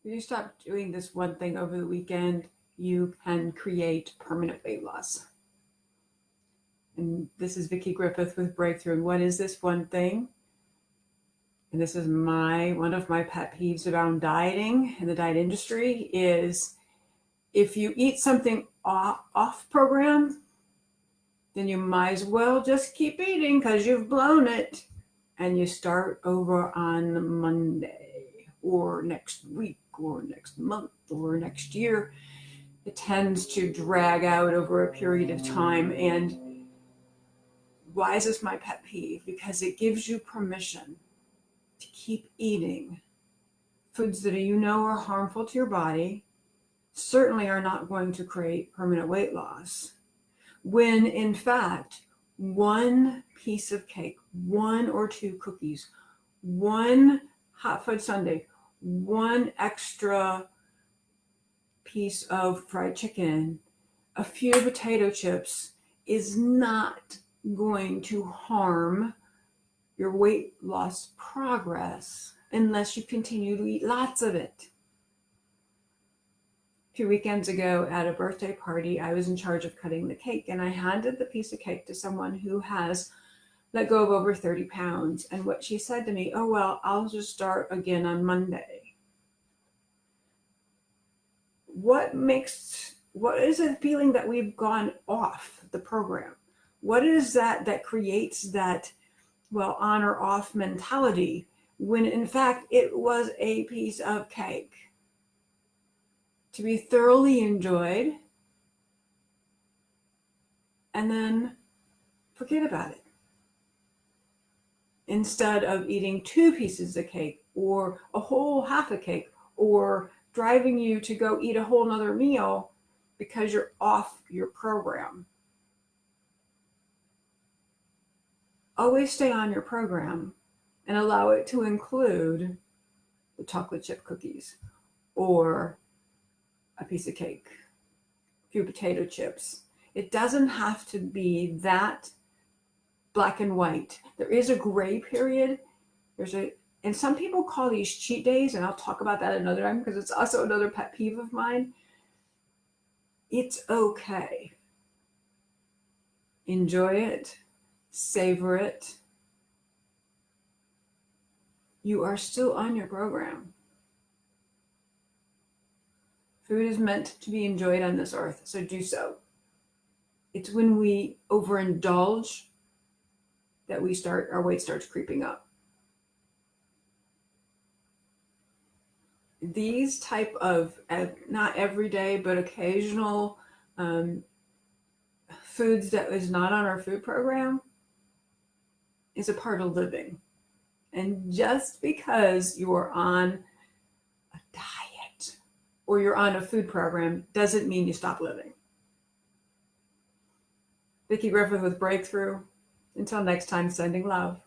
If you stop doing this one thing over the weekend, you can create permanent weight loss. And this is Vickie Griffith with Breakthrough. And what is this one thing? And this is one of my pet peeves around dieting in the diet industry is if you eat something off program, then you might as well just keep eating because you've blown it. And you start over on Monday or next week or next month or next year. It tends to drag out over a period of time. And why is this my pet peeve? Because it gives you permission to keep eating foods that you know are harmful to your body, certainly are not going to create permanent weight loss, when in fact, one piece of cake, one or two cookies, one hot fudge sundae, one extra piece of fried chicken, a few potato chips is not going to harm your weight loss progress unless you continue to eat lots of it. A few weekends ago at a birthday party, I was in charge of cutting the cake, and I handed the piece of cake to someone who has let go of over 30 pounds. And what she said to me, oh, well, I'll just start again on Monday. What is the feeling that we've gone off the program? What is that creates that, well, on or off mentality when in fact it was a piece of cake to be thoroughly enjoyed and then forget about it, instead of eating two pieces of cake or a whole half a cake or driving you to go eat a whole nother meal because you're off your program. Always stay on your program and allow it to include the chocolate chip cookies or a piece of cake, a few potato chips. It doesn't have to be that black and white. There is a gray period. And some people call these cheat days, and I'll talk about that another time because it's also another pet peeve of mine. It's okay. Enjoy it. Savor it. You are still on your program. Food is meant to be enjoyed on this earth, so do so. It's when we overindulge that our weight starts creeping up. These type of, not everyday, but occasional foods that is not on our food program is a part of living. And just because you're on a diet or you're on a food program doesn't mean you stop living. Vickie Griffith with Breakthrough. Until next time, sending love.